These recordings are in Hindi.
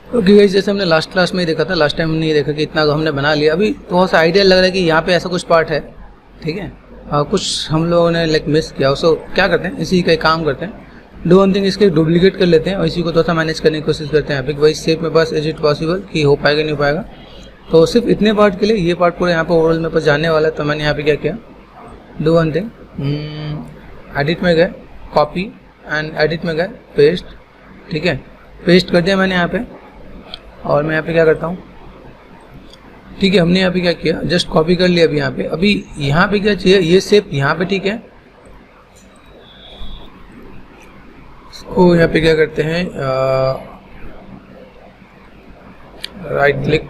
ओके गाइस, जैसे हमने लास्ट क्लास में ही देखा था, लास्ट टाइम हमने ये देखा कि इतना हमने बना लिया। अभी थोड़ा सा आइडिया लग रहा है कि यहाँ पे ऐसा कुछ पार्ट है, ठीक है, कुछ हम लोगों ने लाइक मिस किया। उसको क्या करते हैं, इसी का एक काम करते हैं, डू वन थिंग, इसके डुप्लीकेट कर लेते हैं और इसी को थोड़ा सा मैनेज करने की कोशिश करते हैं। यहाँ पे वही शेप में बस इज इट पॉसिबल कि हो पाएगा नहीं हो पाएगा। तो सिर्फ इतने पार्ट के लिए ये पार्ट पूरे यहाँ पे ओवरऑल में पास जाने वाला है। तो मैंने यहाँ पे क्या किया, डू वन थिंग, एडिट में गए, कॉपी एंड एडिट में गए, पेस्ट, ठीक है, पेस्ट कर दिया मैंने यहाँ पे। और मैं यहाँ पे क्या करता हूँ, ठीक है, हमने यहाँ पे क्या किया, जस्ट कॉपी कर लिया। अभी यहाँ पे क्या चाहिए, ये शेप यहाँ पे, ठीक है, इसको यहाँ पे क्या करते हैं, राइट क्लिक,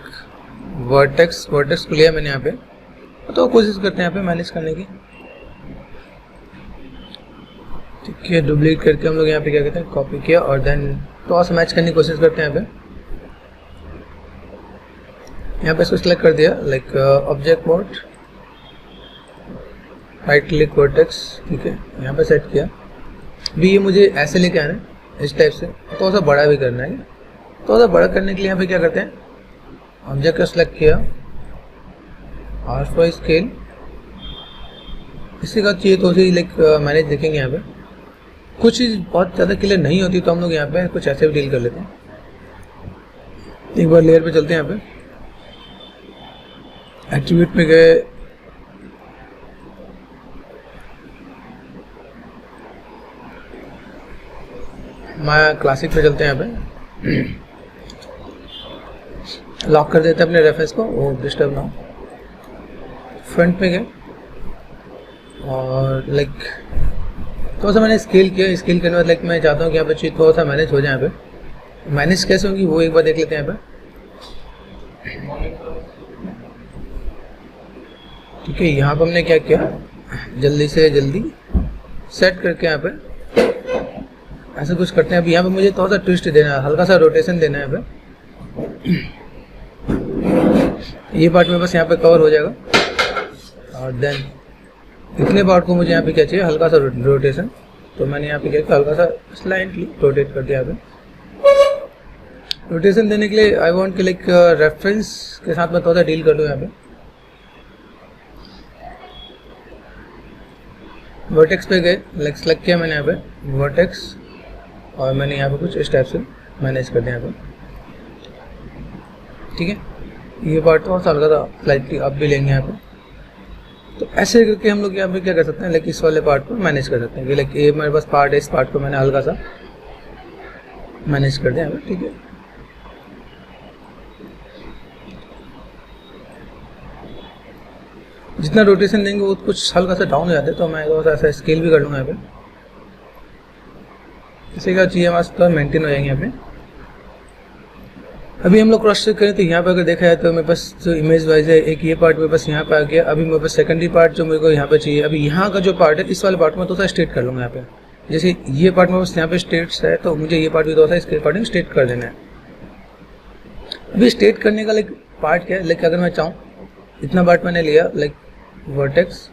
वर्टेक्स को लिया मैंने यहाँ पे। तो कोशिश करते हैं यहाँ पे मैनेज करने की, ठीक है, डुप्लीकेट करके हम लोग यहाँ पे क्या करते हैं, कॉपी किया और देन तो सा मैच करने की कोशिश करते हैं। यहाँ पे इसको सिलेक्ट कर दिया, like object mode, right click, vertex, ठीक है, यहाँ पे सेट किया। भी ये मुझे ऐसे लेके आना है, इस टाइप से, थोड़ा सा बड़ा भी करना है। थोड़ा सा बड़ा करने के लिए यहाँ पे क्या करते हैं, ऑब्जेक्ट का सिलेक्ट किया, R4 स्केल, इसी का चाहिए तो उसी लाइक मैनेज देखेंगे। यहाँ पे कुछ चीज़ बहुत ज़्यादा क्लियर नहीं होती तो हम लोग यहाँ पे कुछ ऐसे भी डील कर लेते हैं। एक बार लेयर पे चलते हैं, यहाँ पे एट्रीब्यूट में गए, मैं क्लासिक पे चलते हैं। यहाँ पे लॉक कर देते हैं अपने रेफरेंस को, वो डिस्टर्ब ना हो। फ्रंट पे गए और लाइक थोड़ा सा मैंने स्केल किया। स्केल करने बाद लाइक मैं चाहता हूँ कि यहाँ पे चीज़ थोड़ा सा मैनेज हो जाए। यहाँ पे मैनेज कैसे होगी वो एक बार देख लेते हैं। यहाँ पे ठीक है, यहाँ पे हमने क्या किया, जल्दी से जल्दी सेट करके यहाँ पे ऐसा कुछ करते हैं। अभी यहाँ पे मुझे थोड़ा सा ट्विस्ट देना है, हल्का सा रोटेशन देना है। यहाँ पे ये पार्ट में बस यहाँ पे कवर हो जाएगा और देन इतने पार्ट को मुझे यहाँ पे क्या चाहिए, हल्का सा रोटेशन। तो मैंने यहाँ पे क्या किया, हल्का सा स्लाइटली रोटेट कर दिया। यहाँ पे रोटेशन देने के लिए आई वांट कि लाइक रेफरेंस के साथ मैं थोड़ा सा डील कर लूँ। यहाँ पे वर्टेक्स पे गए, लाइक सेलेक्ट किया मैंने यहाँ पे वर्टेक्स और मैंने यहाँ पे कुछ इस टाइप से मैनेज कर दिया। यहाँ पे ठीक है, ये पार्ट थोड़ा सा हल्का सा स्लाइटली अप भी लेंगे यहाँ पे। तो ऐसे करके हम लोग यहाँ पे क्या कर सकते हैं, लाइक इस वाले पार्ट को मैनेज कर सकते हैं कि लाइक ये मेरे पास पार्ट है, इस पार्ट को मैंने हल्का सा मैनेज कर दिया यहाँ पे। ठीक है, जितना रोटेशन देंगे वो कुछ हल्का सा डाउन हो जाता है, तो मैं थोड़ा सा ऐसा स्केल भी कर लूँगा यहाँ पे। इसे क्या चाहिए, हमारे साथ मेंटेन हो जाएंगे यहाँ पे। अभी हम लोग क्रॉस चेक करें तो यहाँ पे अगर देखा जाए तो मेरे पास जो इमेज वाइज है, एक ये पार्ट मेरे पास यहाँ पे आ गया। अभी मेरे पास सेकेंडरी पार्ट जो मेरे को यहाँ पे चाहिए, अभी यहाँ का जो पार्ट है इस वाले पार्ट में थोड़ा सा स्ट्रेट कर लूँगा यहाँ पे। जैसे ये पार्ट मेरे पास यहाँ पे स्ट्रेट्स है, तो मुझे ये पार्ट भी थोड़ा सा इसके अकॉर्डिंग स्ट्रेट कर देना है। अभी स्ट्रेट करने का लाइक पार्ट क्या है, लाइक अगर मैं चाहूँ इतना पार्ट मैंने लिया, लाइक वर्टेक्स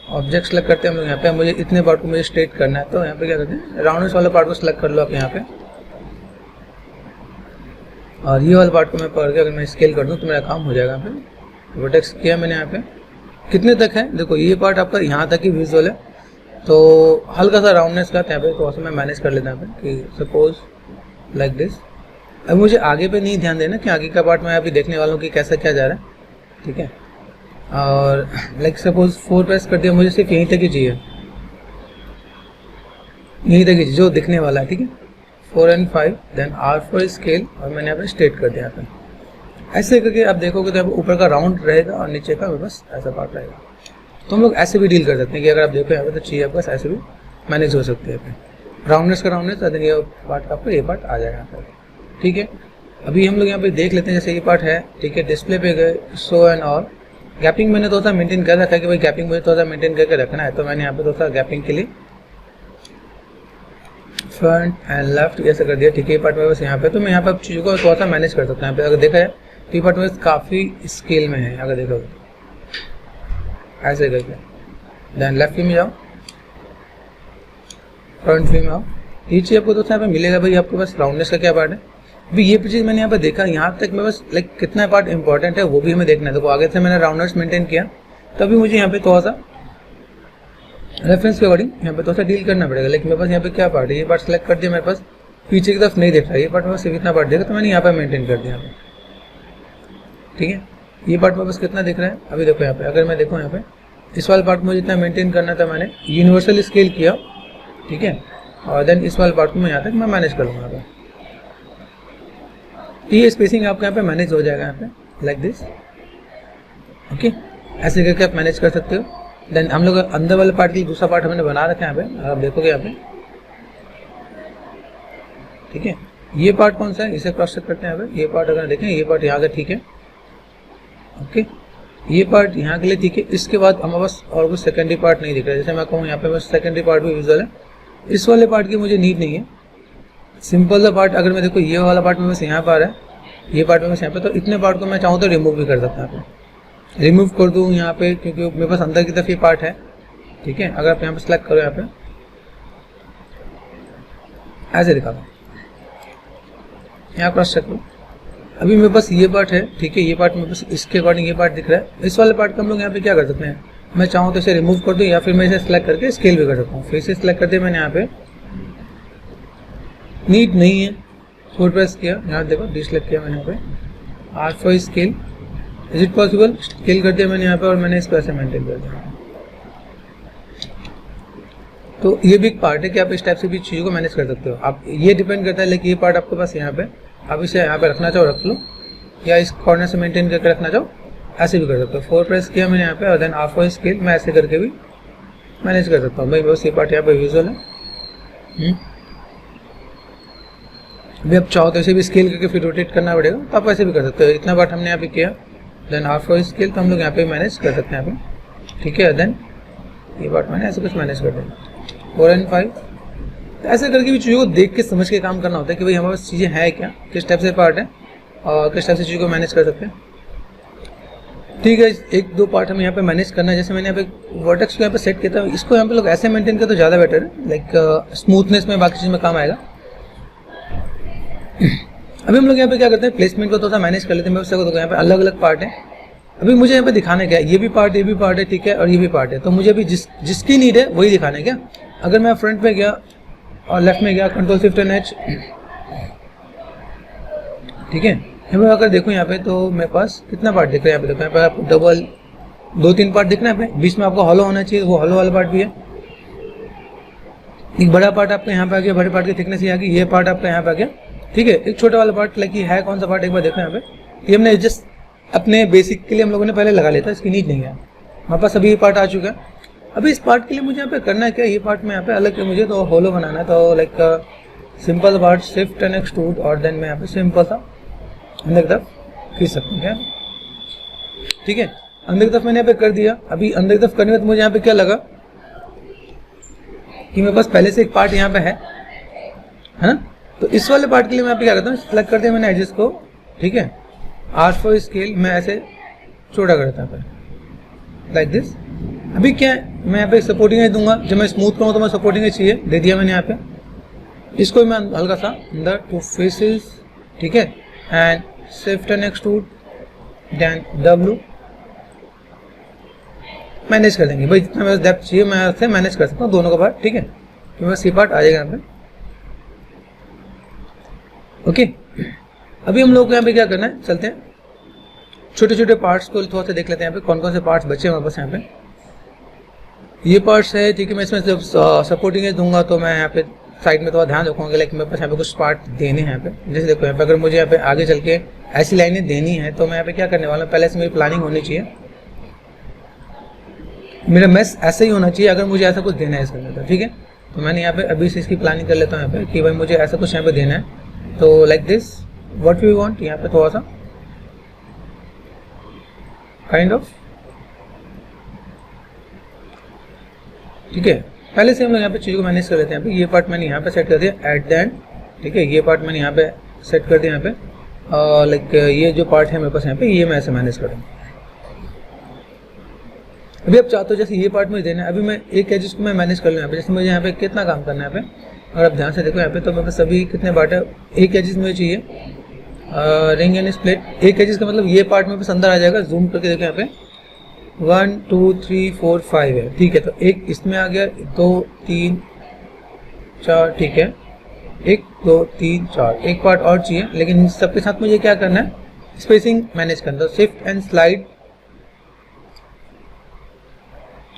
ऑब्जेक्ट सेलेक्ट करते हैं हम लोग यहाँ पे, मुझे इतने पार्ट को मुझे स्ट्रेट करना है। तो यहाँ पे क्या करते हैं, राउंडनेस वाला पार्ट को सिलेक्ट कर लो आप यहाँ पे, और ये वाला पार्ट को मैं पकड़ के अगर मैं स्केल कर दूँ तो मेरा काम हो जाएगा। यहाँ पे वर्टेक्स किया मैंने यहाँ पे, कितने तक है देखो, ये पार्ट आपका यहाँ तक ही विजुअल है। तो हल्का सा राउंडनेस का यहाँ पे तो मैं मैनेज कर लेता हूँ कि सपोज लाइक दिस। अब मुझे आगे पे नहीं ध्यान देना कि आगे का पार्ट मैं अभी देखने वाला हूँ कि कैसा क्या जा रहा है। ठीक है, और लाइक सपोज 4 प्रेस कर दिया, मुझे सिर्फ यहीं तक ही चाहिए, यहीं तक ही जो दिखने वाला है। ठीक है, 4 and 5 देन R4 स्केल और मैंने यहाँ पे स्ट्रेट कर दिया। यहाँ पे ऐसे करके आप देखोगे तो ऊपर का राउंड रहेगा और नीचे का बस ऐसा पार्ट रहेगा। तो हम लोग ऐसे भी डील कर सकते हैं कि अगर आप देखो यहाँ पे तो चाहिए आपका ऐसे भी मैनेज हो सकते हैं। राउंडनेस का राउंडनेस, देन ये पार्ट आपको ये पार्ट आ जाएगा यहाँ पर। ठीक है, अभी हम लोग यहाँ पे देख लेते हैं, जैसे ये पार्ट है। ठीक है, डिस्प्ले पे गए, शो एंड ऑल, गैपिंग मैंने थोड़ा सा मेंटेन कर रखा है कि भाई गैपिंग मुझे थोड़ा सा मेंटेन करके रखना है। तो मैंने यहाँ पे थोड़ा सा गैपिंग के लिए फ्रंट एंड लेफ्ट ऐसे कर दिया। ठीक है, ये पार्ट में बस यहाँ पे, तो मैं यहाँ पे चीज़ों को थोड़ा सा मैनेज कर सकता हूँ। यहाँ पे अगर देखा जाए तो ये पार्ट में काफ़ी स्केल में है, अगर देखो ऐसे करके। देन लेफ्ट व्यू में जाओ, फ्रंट व्यू में आओ, ये चीज़ आपको दोस्तों यहाँ पे मिलेगा। भाई आपके पास राउंडनेस का क्या पार्ट है, अभी ये चीज़ मैंने यहाँ पे देखा, यहाँ तक मैं बस लाइक कितना पार्ट इंपॉर्टेंट है वो भी हमें देखना है। देखो आगे से मैंने राउंडर्स मेंटेन किया, तभी मुझे यहाँ पे थोड़ा सा रेफरेंस के अकॉर्डिंग यहाँ पे थोड़ा सा डील करना पड़ेगा। लेकिन मेरे पास यहाँ पे क्या पार्ट है, ये पार्ट सेलेक्ट कर दिया, मेरे पास पीछे की तरफ नहीं देख रहा, ये पार्ट मेरे पास सिर्फ इतना पार्ट देखा, तो मैंने यहाँ पे मेंटेन कर दिया। ठीक है, ये पार्ट मेरे पास कितना दिख रहा है, अभी देखो यहाँ पे अगर मैं देखूँ यहाँ पे इस वाले पार्ट मुझे जितना मेंटेन करना था मैंने यूनिवर्सल स्केल किया। ठीक है, और देन इस वाले पार्ट को मैं यहाँ तक मैं मैनेज कर लूँगा। ये स्पेसिंग आपका यहाँ पे मैनेज हो जाएगा यहाँ पे लाइक दिस। ओके, ऐसे करके आप मैनेज कर सकते हो। देन हम लोग अंदर वाले पार्ट के लिए दूसरा पार्ट हमने बना रखा है यहाँ पे, आप देखोगे यहाँ पे। ठीक है, ये पार्ट कौन सा है, इसे क्रॉस चेक करते हैं यहाँ पे। ये पार्ट अगर देखें, ये पार्ट यहाँ का ठीक है। ओके, ये पार्ट यहाँ के लिए ठीक है। इसके बाद हमारे पास और कुछ सेकेंडरी पार्ट नहीं दिख रहा है। जैसे मैं कहूँ यहाँ पे बस सेकेंडरी पार्ट भी विजुअल है, इस वाले पार्ट की मुझे नीड नहीं है। सिंपल सा पार्ट अगर मैं देखो ये वाला पार्ट में बस यहाँ पर है, ये पार्ट में बस यहाँ पे, तो इतने पार्ट को मैं चाहूँ तो रिमूव भी कर सकता हूँ। रिमूव कर दूँ यहाँ पे, क्योंकि मेरे पास अंदर की तरफ ये पार्ट है। ठीक है, अगर आप यहाँ पे सेलेक्ट करो, यहाँ पे ऐसे दिखा दो, यहाँ क्रॉस चेक करो। अभी मेरे पास ये पार्ट है। ठीक है, ये पार्ट मेरे पास इसके अकॉर्डिंग ये पार्ट दिख रहा है। इस वाले पार्ट का हम लोग यहाँ पे क्या कर सकते हैं, मैं चाहूँ तो इसे रिमूव कर दूँ, या फिर मैं इसे सेलेक्ट करके स्केल भी कर सकता हूँ। फिर इसे सेलेक्ट करते मैंने यहाँ पे नीड नहीं है, फोर प्रेस किया, यहाँ देखो डिसलेक्ट किया मैंने यहाँ पे R for scale, is it possible, scale कर दिया मैंने यहाँ पे, और मैंने इसको ऐसे मेंटेन कर दिया। तो ये भी एक पार्ट है कि आप इस टाइप से भी चीज़ों को मैनेज कर सकते हो। आप ये डिपेंड करता है, लेकिन ये पार्ट आपके पास यहाँ पे, आप इसे यहाँ पे रखना चाहो रख लो, या इस कॉर्नर से मेंटेन करके रखना चाहो ऐसे भी कर सकते हो। फोर प्रेस किया मैंने यहाँ पे, और देन आर फॉर स्केल मैं ऐसे करके भी मैनेज कर सकता हूँ। भाई बस ये पार्ट यहाँ पे विजुअल है। अभी आप चाहो तो इसे भी स्केल करके फिर रोटेट करना पड़ेगा, तो आप ऐसे भी कर सकते हो। इतना पार्ट हमने यहाँ पे किया, देन आर फॉर स्केल तो हम लोग यहाँ पे मैनेज कर सकते हैं यहाँ पे। ठीक है, देन ये पार्ट मैंने ऐसे कुछ मैनेज कर देंगे 4 और 5। तो ऐसे करके भी चीज़ों को देख के समझ के काम करना होता है कि भाई हमारे पास चीज़ें हैं क्या, किस टाइप से पार्ट है और किस टाइप से चीज़ों को मैनेज कर सकते हैं। ठीक है, एक दो पार्ट हमें यहाँ पे मैनेज करना है। जैसे मैंने यहाँ पे वर्टेक्स को यहाँ पे सेट किया था, इसको यहाँ पे लोग ऐसे मेंटेन करते तो ज़्यादा बेटर है, लाइक स्मूथनेस में बाकी चीज़ में काम आएगा। अभी हम लोग यहाँ पे क्या करते हैं, प्लेसमेंट को थोड़ा सा मैनेज कर लेते हैं। मैं उससे यहाँ पे अलग अलग पार्ट है। अभी मुझे यहाँ पे दिखाना क्या है, ये भी पार्ट है, ठीक है, और ये भी पार्ट है। तो मुझे अभी जिसकी नीड है वही दिखाना है क्या। अगर मैं फ्रंट में गया और लेफ्ट में गया, कंट्रोल शिफ्ट एंड एच, ठीक है, यहाँ पे अगर देखो यहाँ पे तो मेरे पास कितना पार्ट दिख रहा है। यहाँ पे देखो, यहाँ पे आपको डबल 2-3 पार्ट दिखना है। बीच में आपको हॉलो होना चाहिए, वो हॉलो वाला पार्ट भी है। एक बड़ा पार्ट आपका यहाँ पे आ गया, बड़े पार्ट की थिकनेस ये आ गई, ये पार्ट आपका यहाँ पे आ गया। ठीक है, एक छोटा वाला पार्ट लाइक है कौन सा पार्ट, एक बार देखो यहाँ पे। ये हमने जस्ट अपने बेसिक के लिए हम लोगों ने पहले लगा लिया था, इसकी नीड नहीं है हमारे पास। अभी ये पार्ट आ चुका है। अभी इस पार्ट के लिए मुझे यहाँ पे करना है क्या, ये पार्ट में यहाँ पे अलग मुझे तो होलो बनाना है। तो like simple part shift and extrude, और देन मैं यहाँ पे सिंपल सा अंदर की तरफ खींच सकता हूँ क्या। ठीक है, अंदर की तरफ मैंने यहाँ पे कर दिया। अभी अंदर की तरफ करने के बाद मुझे यहाँ पे क्या लगा कि मेरे पास पहले से एक पार्ट यहाँ पे है ना। तो इस वाले पार्ट के लिए मैं यहाँ पे क्या करता हूँ, सेलेक्ट करते हैं मैंने एजेस को। ठीक है, आर फॉर स्केल मैं ऐसे छोटा करता हूँ लाइक दिस। अभी क्या है, मैं यहाँ पे सपोर्टिंग एज दूंगा। जब मैं स्मूथ करूँ तो मैं सपोर्टिंग एज चाहिए, दे दिया मैंने यहाँ पे। इसको मैं हल्का सा अंदर टू फेसेस, ठीक है, and shift and extrude, then W manage कर देंगे। भाई जितना मेरा डेप्थ चाहिए मैं ऐसे मैनेज कर सकता हूँ दोनों का पार्ट। ठीक है, तो बस ये पार्ट आ जाएगा यहाँ पे। ओके, अभी हम लोग को यहाँ पे क्या करना है, चलते हैं छोटे छोटे पार्ट्स को थोड़ा सा देख लेते हैं। यहाँ पे कौन कौन से पार्ट्स बचे हैं हमारे पास। यहाँ पे ये पार्ट्स है, ठीक है। मैं इसमें जब सपोर्टिंग एज दूंगा तो मैं यहाँ पे साइड में थोड़ा ध्यान रखूंगा, लेकिन मेरे पास यहाँ पे कुछ पार्ट देने हैं यहाँ पे। जैसे देखो यहाँ पे अगर मुझे यहाँ पे आगे चल के ऐसी लाइनें देनी है तो मैं यहाँ पे क्या करने वाला हूँ, पहले से मेरी प्लानिंग होनी चाहिए। मेरा मैस ऐसे ही होना चाहिए अगर मुझे ऐसा कुछ देना है इसके अंदर। ठीक है, तो मैंने यहाँ पे अभी से इसकी प्लानिंग कर लेता हूँ यहाँ पे कि भाई मुझे ऐसा कुछ यहाँ पे देना है। तो like this what we want, यहाँ पे थोड़ा सा काइंड ऑफ, ठीक है। पहले से हम लोग यहाँ पे चीज़ों को मैनेज कर लेते हैं। यहाँ पे ये पार्ट मैंने यहाँ पे सेट कर दिया एट द एंड, ठीक है। ये पार्ट मैंने यहाँ पे सेट कर दिया यहाँ पे, और लाइक ये जो पार्ट है मेरे पास यहाँ पे, ये मैं ऐसे मैनेज करूँगा। अभी आप चाहते हो जैसे ये पार्ट मुझे देना है, अभी मैं एक एजेस को मैं मैनेज कर लूँ यहाँ पे। जैसे मुझे यहाँ पे कितना काम करना है यहाँ पे, अगर आप ध्यान से देखो यहाँ पे तो मेरे पास सभी कितने पार्ट है, एक एजेस मुझे चाहिए रिंग एंड स्प्लिट एक है जिसका मतलब ये पार्ट में बस अंदर आ जाएगा। जूम करके देखो यहाँ पे 1 2 3 4 5 है, ठीक है। तो एक इसमें आ गया, 2 3 4, ठीक है, 1 2 3 4, एक पार्ट और चाहिए। लेकिन इन सबके साथ मुझे क्या करना है, स्पेसिंग मैनेज करना। तो shift and slide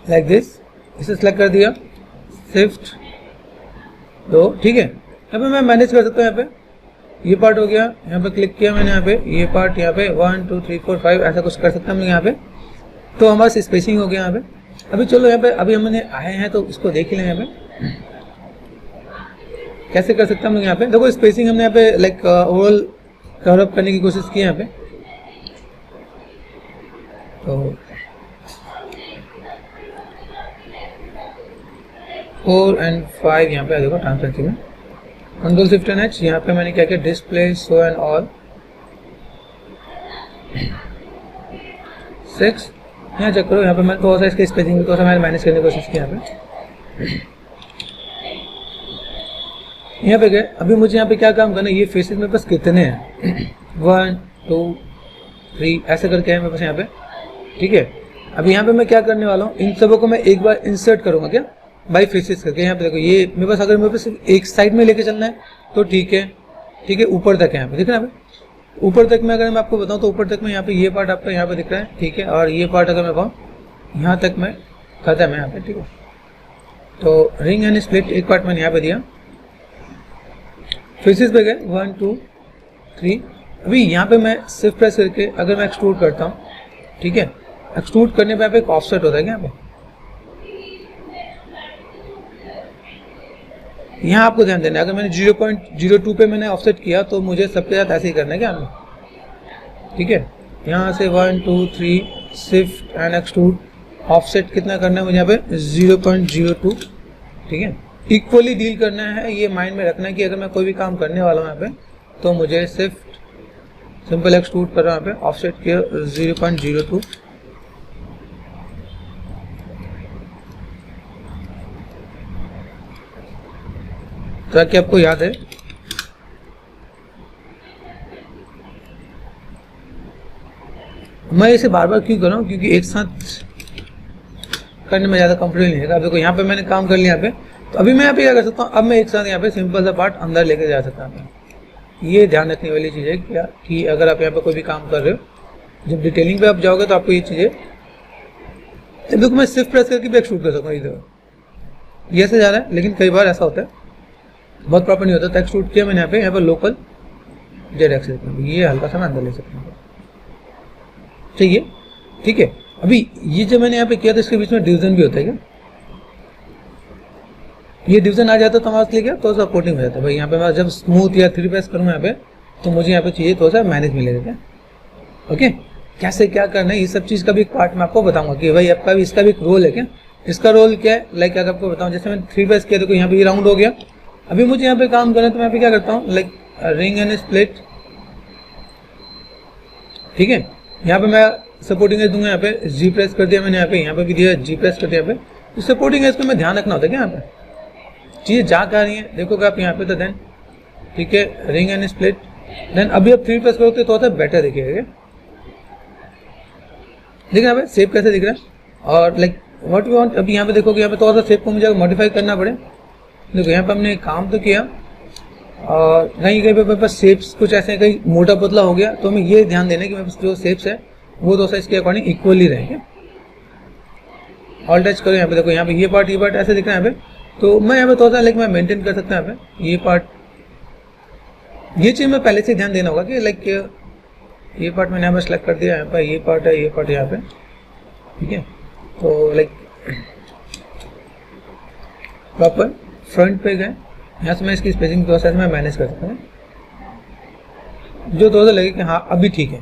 like this, इसे सेलेक्ट कर दिया, शिफ्ट 2, ठीक है। यहाँ पे मैं मैनेज कर सकता हूँ। यहाँ पे ये पार्ट हो गया, यहाँ पे क्लिक किया मैंने, यहाँ पे ये पार्ट, यहाँ पे 1 2 3 4 5 ऐसा कुछ कर सकता हूँ यहाँ पे। तो हमारा स्पेसिंग हो गया यहाँ पे। अभी चलो यहाँ पे अभी हमने आए हैं तो इसको देख लें यहाँ पे कैसे कर सकते हैं हम लोग। यहाँ पे देखो स्पेसिंग हमने यहाँ पे लाइक ओवरऑल कवर अप करने की कोशिश की यहाँ पे। तो 4 and 5 यहाँ पे देखो ट्रांसपेरेंसी में कंट्रोल शिफ्ट एंड एच। यहाँ पे मैंने क्या किया, डिस्प्ले शो एंड ऑल 6 यहाँ चेक करो। यहाँ पे मैं थोड़ा सा इसके स्पेसिंग थोड़ा सा मैंने मैनेज करने की कोशिश की यहाँ पे। यहाँ पे गए, अभी मुझे यहाँ पे क्या काम करना है, ये फेसेस मेरे पास कितने हैं 1 2 3 ऐसे करके है मेरे पास यहाँ पे, ठीक है। अभी यहाँ पे मैं क्या करने वाला हूँ, इन सबों को मैं एक बार इंसर्ट करूँगा क्या बाई फेसेस करके। यहाँ पे देखो ये मेरे पास, अगर मेरे पास एक साइड में लेके चलना है तो ठीक है, ठीक है, ऊपर तक है यहाँ पे, दिख रहा है यहाँ पे ऊपर तक में। अगर मैं आपको बताऊँ तो ऊपर तक में यहाँ पे ये पार्ट आपका यहाँ पे दिख रहा है, ठीक है। और ये पार्ट अगर मैं कहूँ यहाँ तक मैं खत्म है यहाँ पे, ठीक है। तो रिंग एंड स्प्लिट एक पार्ट मैंने यहाँ पे दिया, फेसेस पे गए 1 2 3। अभी यहाँ पे मैं शिफ्ट प्रेस करके अगर मैं एक्सट्रूड करता हूँ, ठीक है, एक्सट्रूड करने पे यहाँ पे एक ऑफसेट होता है यहाँ पे। यहाँ आपको ध्यान देना है, अगर मैंने 0.02 पे मैंने ऑफसेट किया तो मुझे सबके साथ ऐसे ही करना है क्या हमें, ठीक है। यहाँ से 1 2 3 शिफ्ट एंड एक्सट्रूड, ऑफसेट कितना करना है मुझे यहाँ पे 0.02, ठीक है। इक्वली डील करना है, ये माइंड में रखना है कि अगर मैं कोई भी काम करने वाला हूँ यहाँ पे तो मुझे सिर्फ सिंपल एक्सट्रूड कर रहा हूँ यहाँ पे, ऑफसेट किया 0.02। ताकि आपको याद है। मैं इसे बार बार क्यों कर रहा हूँ, क्योंकि एक साथ करने में ज़्यादा कंफर्टेबल नहीं है। अब देखो यहाँ पे मैंने काम कर लिया यहाँ पे, तो अभी मैं यहाँ पे क्या कर सकता हूँ, अब मैं एक साथ यहाँ पे सिंपल सा पार्ट अंदर लेके जा सकता हूँ। ये ध्यान रखने वाली चीज़ है क्या कि अगर आप यहाँ पे कोई भी काम कर रहे हो, जब डिटेलिंग पे आप जाओगे तो आपको ये चीज़ें, देखो मैं सिर्फ प्रेस करके भी शूट कर सकता हूँ इधर, ये से जा रहा है। लेकिन कई बार ऐसा होता है, बहुत प्रॉपर नहीं होता। तो एक्सट्रूड किया मैंने यहाँ पे लोकल जेड एक्सेस, ये हल्का सा मैं अंदर ले सकता हूँ, चाहिए, ठीक है। अभी ये जो मैंने यहाँ पे किया था इसके बीच में डिवीजन भी होता है क्या, ये डिवीजन आ जाता तो हमारे लिए क्या तो सपोर्टिंग हो जाता है भाई। यहाँ पे मैं जब स्मूथ या 3 प्रेस करूँ यहाँ पे तो मुझे यहाँ पे चाहिए थोड़ा सा मैनेज मिलेगा क्या, ओके। कैसे क्या करना है ये सब चीज़ का भी एक पार्ट मैं आपको बताऊंगा कि भाई आपका भी इसका भी एक रोल है क्या। इसका रोल क्या है, लाइक अगर आपको बताऊँ, जैसे मैंने 3 प्रेस किया, देखो यहाँ पे ये राउंड हो गया। अभी मुझे यहाँ पे काम करना है तो मैं यहाँ पे क्या करता हूँ, लाइक रिंग एंड स्प्लिट, ठीक है। यहाँ पे मैं सपोर्टिंग एज दूंगा, यहाँ पे जी प्रेस कर दिया मैंने, यहाँ पे भी दिया जी प्रेस कर दिया। यहाँ पे सपोर्टिंग एज को मैं ध्यान रखना होता है क्या, यहाँ पे चीज़ें जा कर रही हैं देखोगे आप यहाँ पे, तो देन ठीक है रिंग एंड स्प्लिट। देन अभी आप 3 प्रेस करोगे तो होता है बेटर दिखेगा, देख रहे हैं शेप कैसे दिख रहा है। और लाइक व्हाट वी वांट, अभी यहाँ पे देखोगे यहाँ पे थोड़ा सा शेप को मुझे मॉडिफाई करना पड़े। देखो यहाँ पे हमने काम तो किया और कहीं कहीं पे मेरे पास शेप्स कुछ ऐसे कहीं मोटा पतला हो गया, तो हमें ये ध्यान देना कि मेरे पास जो शेप्स है वो थोड़ा सा इसके अकॉर्डिंग इक्वली रहेंगे। ऑल टच करो यहाँ पे, देखो यहाँ पे ये पार्ट ऐसे दिख रहा है यहाँ पे, तो मैं यहाँ पे थोड़ा सा लाइक मैं मेंटेन कर सकता हूँ यहाँ पे ये पार्ट। ये चीज़ में पहले से ध्यान देना होगा कि लाइक ये पार्ट मैंने यहाँ पे सेलेक्ट कर दिया, यहाँ पर ये पार्ट है, ये पार्ट यहाँ पे, ठीक है। तो लाइक प्रॉपर फ्रंट पे गए, यहाँ से मैं इसकी स्पेसिंग थोड़ा सा मैं मैनेज कर सकता हूँ, जो थोड़ा सा लगे कि हाँ अभी ठीक है,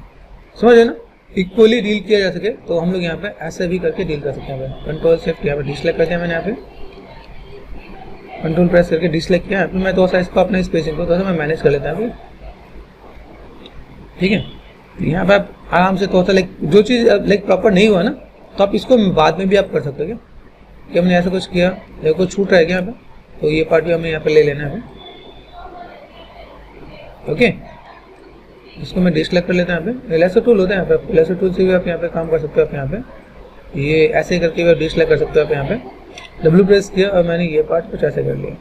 समझ है ना, इक्वली डील किया जा सके। तो हम लोग यहाँ पे ऐसे भी करके डील कर सकते हैं। कंट्रोल शिफ्ट यहाँ पे डिसलेक्ट करते हैं, मैंने यहाँ पे कंट्रोल प्रेस करके डिसलेक्ट किया। फिर मैं थोड़ा सा इसको अपने स्पेसिंग को थोड़ा सा मैं मैनेज कर लेता हूँ, ठीक है। यहाँ पे आप आराम से थोड़ा सा लाइक जो चीज़ लाइक प्रॉपर नहीं हुआ ना, तो आप इसको बाद में भी आप कर सकते हो क्या, कि हमने ऐसा कुछ किया, देखो कुछ छूट रहा है क्या यहाँ पे, तो ये पार्ट भी हमें यहाँ पे ले लेना है, ओके। इसको मैं डिसेलेक्ट कर लेता हूँ यहाँ पे। लेसर टूल होता है यहाँ पे, लेसर टूल से भी आप यहाँ पे काम कर सकते हो। आप यहाँ पे ये ऐसे करके भी आप डिसेलेक्ट कर सकते हो। आप यहाँ पे डब्ल्यू प्रेस किया और मैंने ये पार्ट कुछ ऐसे कर लिया,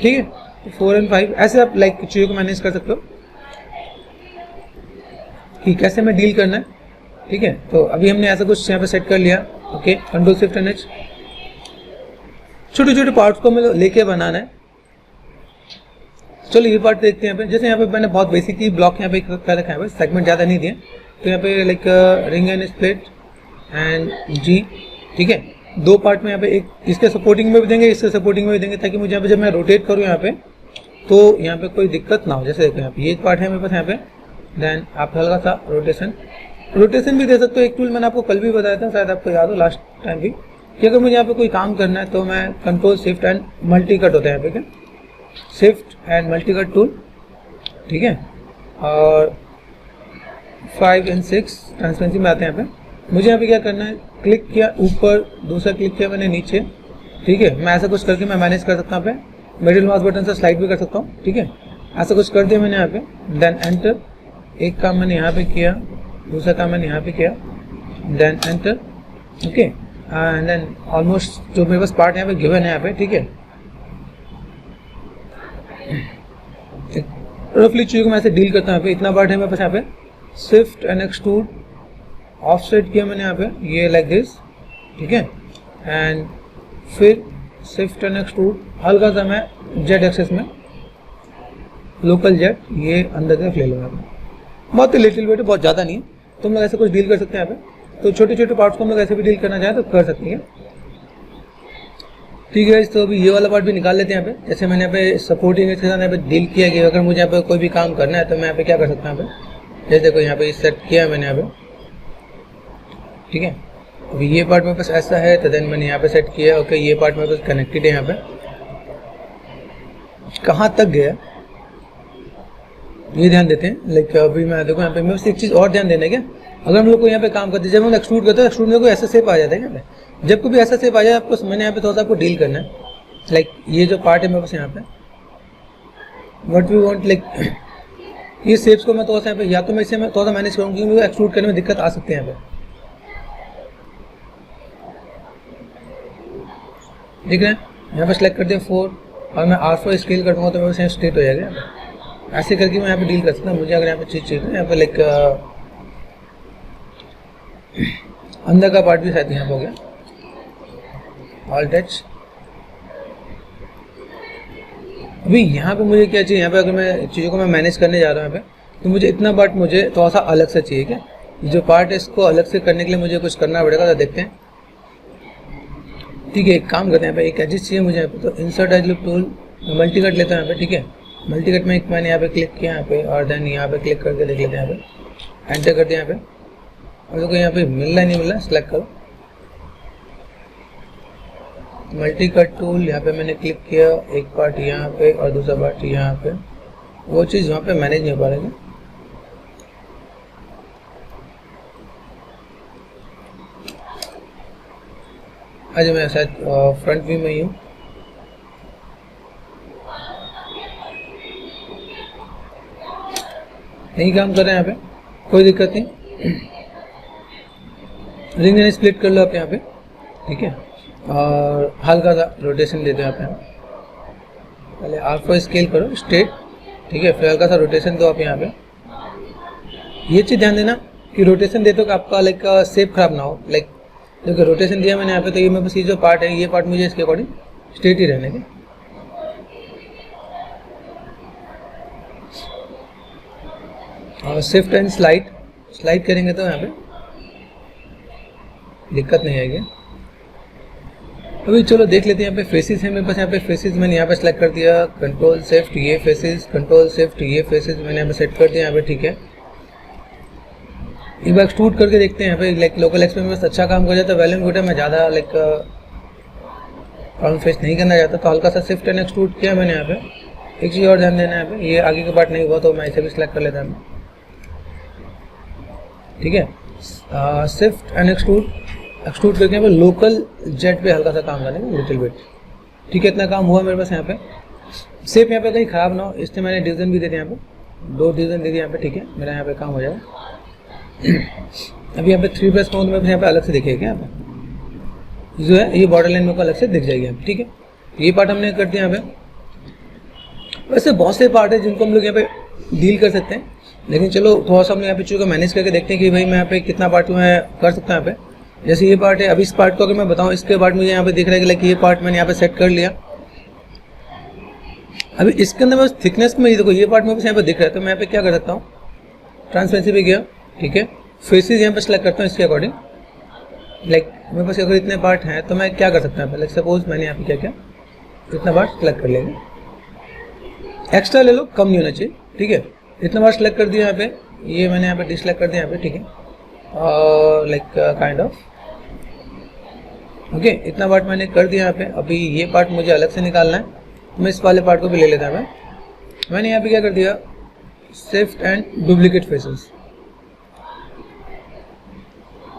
ठीक है। 4 और 5 ऐसे आप लाइक चीज़ों को मैनेज कर सकते हो कि कैसे में डील करना है, ठीक है। तो अभी हमने ऐसा कुछ यहाँ पे सेट कर लिया, okay. Control shift and H, छोटे छोटे पार्ट्स को हमें लेके बनाना है। चलो ये पार्ट देखते हैं यहाँ पे। जैसे यहाँ पे मैंने बहुत बेसिक ही ब्लॉक यहाँ पे कर रखा है, सेगमेंट ज़्यादा नहीं दिए। तो यहाँ पे like ring and split and जी, ठीक है। 2 पार्ट में यहाँ पे एक इसके सपोर्टिंग में भी देंगे, इसके सपोर्टिंग में भी देंगे, ताकि मुझे यहाँ पे जब मैं रोटेट करूँ यहाँ पे तो यहाँ पे कोई दिक्कत ना हो। जैसे देखो यहाँ पे ये एक पार्ट है मेरे पास यहाँ पे, देन आप हल्का सा रोटेशन भी दे सकते हो। एक टूल मैंने आपको कल भी बताया था, शायद आपको याद हो लास्ट टाइम भी, कि अगर मुझे यहाँ पे कोई काम करना है तो मैं control shift and multi cut होता है यहाँ पे, क्या shift and multi cut tool, ठीक है। और 5 और 6 ट्रांसपेरेंसी में आते हैं यहाँ पे। मुझे यहाँ पे क्या करना है, क्लिक किया ऊपर, दूसरा क्लिक किया मैंने नीचे, ठीक है। मैं ऐसा कुछ करके मैं मैनेज कर सकता हूँ यहाँ पे। मिडिल माउस बटन से स्लाइड भी कर सकता हूँ, ठीक है। ऐसा कुछ कर दिया मैंने यहाँ पे, देन एंटर। एक काम मैंने यहाँ पे किया, दूसरा काम मैंने यहाँ पे किया, then enter, okay. And then almost जो मेरे पास पार्ट यहाँ पे गिवन है यहाँ पे, ठीक है। रफली चीज़ों को मैं ऐसे डील करता हूँ यहाँ पे। इतना पार्ट है मेरे पास यहाँ पे। शिफ्ट एंड एक्सट्रूड ऑफसेट किया मैंने यहाँ पे, ये लाइक दिस, ठीक है। एंड फिर शिफ्ट एंड एक्सट्रूड हल्का सा मैं जेड एक्सेस में लोकल जेड ये अंदर तक ले लूँगा। बहुत ही लिटिल वेट है, बहुत ज़्यादा नहीं है। तो हम लोग ऐसे कुछ डील कर सकते हैं यहाँ पे। तो छोटे छोटे पार्ट्स को हम लोग ऐसे भी डील करना चाहें तो कर सकते हैं, ठीक है। तो अभी ये वाला पार्ट भी निकाल लेते हैं यहाँ पे। जैसे मैंने यहाँ पे सपोर्टिंग के साथ यहाँ पे डील किया कि अगर मुझे यहाँ पे कोई भी काम करना है तो मैं यहाँ पे क्या कर सकता हूँ यहाँ पे। जैसे देखो यहाँ पे सेट किया है मैंने यहाँ पे, ठीक है। अभी ये पार्ट मेरे पास ऐसा है, तो देन मैंने यहाँ पे सेट किया, ओके। ये पार्ट मेरे पास कनेक्टेड है यहाँ पे। कहाँ तक गया ये ध्यान देते हैं। लाइक अभी मैं देखो यहाँ पे मेरे पास एक चीज़ और ध्यान देना क्या, अगर हम लोग को यहाँ पे काम करते हैं, जब हम एक्सट्रूड करते हैं, एक्सट्रूड में कोई ऐसा शेप आ जाता है यहाँ पे। जब कोई ऐसा शेप आ जाए आपको, मैंने यहाँ पे थोड़ा सा आपको डील करना है। लाइक ये जो पार्ट है मेरे पास यहाँ पे, व्हाट वी वांट, लाइक ये शेप्स को मैं थोड़ा सा यहाँ पे, या तो मैं इसे मैं थोड़ा सा मैनेज करूँ क्योंकि मुझे एक्सट्रूड करने में दिक्कत आ सकती है यहाँ पे, ठीक है। यहाँ पे सेलेक्ट कर दिया 4 और मैं R4 स्केल कर दूँगा तो मेरे पास स्ट्रेट हो जाएगा। ऐसे करके मैं यहाँ पे डील कर सकता हूँ। मुझे अगर यहाँ पे चीज़ चाहिए यहाँ पे लाइक अंदर का पार्ट भी शायद यहाँ पे हो गया, ऑल टच। अभी यहाँ पे मुझे क्या चाहिए, यहाँ पे अगर मैं चीज़ों को मैं मैनेज करने जा रहा हूँ यहाँ पे, तो मुझे इतना पार्ट मुझे थोड़ा सा अलग से चाहिए। क्या जो पार्ट है इसको अलग से करने के लिए मुझे कुछ करना पड़ेगा, तो देखते हैं, ठीक है। एक काम करते हैं, यहाँ पे एक एजिस चाहिए मुझे यहाँ पे। तो insert as look tool multi cut लेता हूँ यहाँ पे, ठीक है। मल्टी कट में एक मैंने यहाँ पे क्लिक किया यहाँ पे, और देन यहाँ पे क्लिक करके देख लेते हैं। यहाँ पे एंटर कर दिया यहाँ पे, और देखो यहाँ पे मिल रहा है नहीं मिल रहा, सेलेक्ट करो मल्टी कट टूल। यहाँ पे मैंने क्लिक किया, एक पार्ट यहाँ पे और दूसरा पार्ट यहाँ पे। वो चीज़ यहाँ पे मैनेज नहीं हो पा रही। आज मैं शायद फ्रंट व्यू में ही हूँ, नहीं काम कर रहे हैं यहाँ पे, कोई दिक्कत नहीं। रिंग एंड स्प्लिट कर लो आप यहाँ पे, ठीक है। और हल्का सा रोटेशन दे दो यहाँ पे। पहले R4 स्केल करो स्ट्रेट, ठीक है। फिर हल्का सा रोटेशन दो आप यहाँ पे। ये चीज़ ध्यान देना कि रोटेशन दे तो कि आपका लाइक शेप खराब ना हो। लाइक देखो रोटेशन दिया मैंने यहाँ पे, तो ये मेरे पास ये जो पार्ट है, ये पार्ट मुझे इसके अकॉर्डिंग स्ट्रेट ही रहने के। और शिफ्ट एंड स्लाइड करेंगे तो यहाँ पे दिक्कत नहीं आएगी। अभी चलो देख लेते हैं। यहाँ पे फेसेस है मेरे पास, यहाँ पे फेसेस मैंने यहाँ पे सेलेक्ट कर दिया, कंट्रोल शिफ्ट ये फेसेस, कंट्रोल शिफ्ट ये फेसेस मैंने यहाँ पे सेट कर दिया यहाँ पे, ठीक है। एक बार एक्सट्रूड करके देखते हैं यहाँ पे। लाइक लोकल एक्स में मेरे पास अच्छा काम कर जाता है, वैल्यूम गुड है, मैं ज़्यादा लाइक प्रॉब्लम फेस नहीं करना चाहता, तो हल्का सा शिफ्ट एंड एक्सट्रूड किया मैंने यहाँ पे। एक चीज़ और ध्यान देना है यहाँ पे, ये आगे का पार्ट नहीं हुआ तो मैं इसे भी सिलेक्ट कर लेता हूँ, ठीक है। शिफ्ट एंड एक्सट्रूड करके यहाँ पे लोकल जेट पे हल्का सा काम करने का लिटिल बिट, ठीक है। इतना काम हुआ मेरे पास यहाँ पे। शेप यहाँ पे कहीं ख़राब ना हो इसलिए मैंने डिवीजन भी दे दिया यहाँ पे, 2 डिवीजन दे दिया यहाँ पे, ठीक है, मेरा यहाँ पे काम हो जाएगा। अभी यहाँ पे 3 प्लस काउंट में यहाँ पे अलग से दिखेगा यहाँ पे जो है, ये बॉर्डर लाइन मेरे को अलग से दिख जाएगी यहाँ पे, ठीक है। ये पार्ट हमने कर दिया यहाँ पे। वैसे बहुत से पार्ट है जिनको हम लोग यहाँ पे डील कर सकते हैं, लेकिन चलो थोड़ा सा हम यहाँ पे चूँकि मैनेज करके देखते हैं कि भाई मैं यहाँ पे कितना पार्ट मैं कर सकता हूँ यहाँ पे। जैसे ये पार्ट है, अभी इस पार्ट को अगर मैं बताऊँ, इसके पार्ट मुझे यहाँ पे दिख रहा है कि लाइक ये पार्ट मैंने यहाँ पे सेट कर लिया। अभी इसके अंदर बस थिकनेस में देखो ये पार्ट मेरे पास यहाँ पे दिख रहा है, तो मैं यहाँ पे क्या कर सकता हूँ, ट्रांसपेरेंसी पे गया, ठीक है, फेसेस यहाँ पे सेलेक्ट करता हूँ इसके अकॉर्डिंग। लाइक मेरे पास अगर इतने पार्ट हैं तो मैं क्या कर सकता हूँ, लाइक सपोज मैंने यहाँ पे क्या किया, इतना पार्ट सेलेक्ट कर लेंगे, एक्स्ट्रा ले लो, कम नहीं होना चाहिए, ठीक है। इतना पार्ट सेलेक्ट कर दिया यहाँ पे, ये मैंने यहाँ पे डिसलेक्ट कर दिया यहाँ पे, ठीक है, लाइक काइंड ऑफ ओके, इतना पार्ट मैंने कर दिया यहाँ पे। अभी ये पार्ट मुझे अलग से निकालना है, मैं इस वाले पार्ट को भी ले लेता हूँ। मैंने यहाँ पे क्या कर दिया, शिफ्ट एंड डुप्लीकेट फेसेस,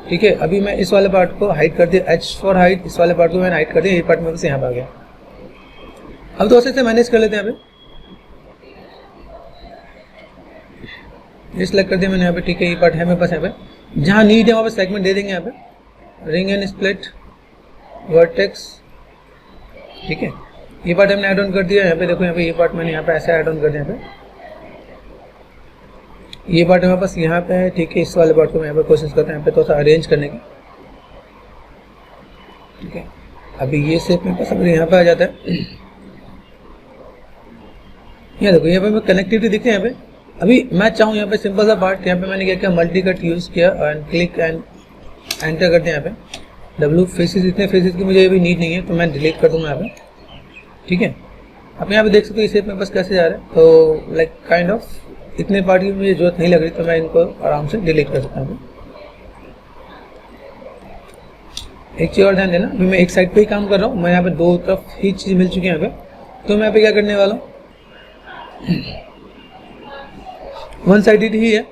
ठीक है। अभी मैं इस वाले पार्ट को हाइड कर दिया, H फॉर हाइड, इस वाले पार्ट को मैंने हाइड कर दिया, ये पार्ट मेरे पास यहाँ पे आ गया। अब दोस्तों से मैनेज कर लेते हैं यहाँ पे, ये सिलेक्ट कर दिया मैंने यहाँ पे, ठीक है, ये पार्ट है मेरे पास यहाँ पे। जहाँ नीड है वहाँ पे सेगमेंट दे देंगे यहाँ पे, रिंग एंड स्प्लिट, वर्टेक्स, ठीक है। ये पार्ट हमने ऐड ऑन कर दिया यहाँ पे, देखो यहाँ पे ये पार्ट मैंने यहाँ पे ऐसे ऐड ऑन कर दिया यहाँ पे। ये पार्ट हमारे पास यहाँ पे है, ठीक है। इस वाले पार्ट को मैं यहाँ पे कोशिश करता हूँ यहाँ पे थोड़ा सा अरेंज करने की, ठीक है। अभी ये शेप मेरे पास अगर यहाँ पे आ जाता है, यहाँ देखो यहाँ पे मैं कनेक्टिविटी दिखती है यहाँ पे। अभी मैं चाहूँ यहाँ पे सिंपल सा पार्ट, यहाँ पे मैंने क्या किया, मल्टी कट यूज़ किया एंड क्लिक एंड एंटर कर दिया यहाँ पे। W फेसेस, इतने फेसेस की मुझे अभी नीड नहीं है तो मैं डिलीट कर दूंगा यहाँ पे, ठीक है। आप यहाँ पे देख सकते हो ये शेप मेरे पास कैसे जा रहा है, तो लाइक काइंड ऑफ इतने पार्ट की मुझे जरूरत नहीं लग रही, तो मैं इनको आराम से डिलीट कर सकता हूँ। एक चीज़ और ध्यान देना, अभी मैं एक साइड पे ही काम कर रहा हूँ, मैं यहाँ पे दो तरफ ही चीज़ मिल चुकी है यहाँ पे, तो मैं यहाँ पे क्या करने वाला हूँ, वन साइडेड ही है,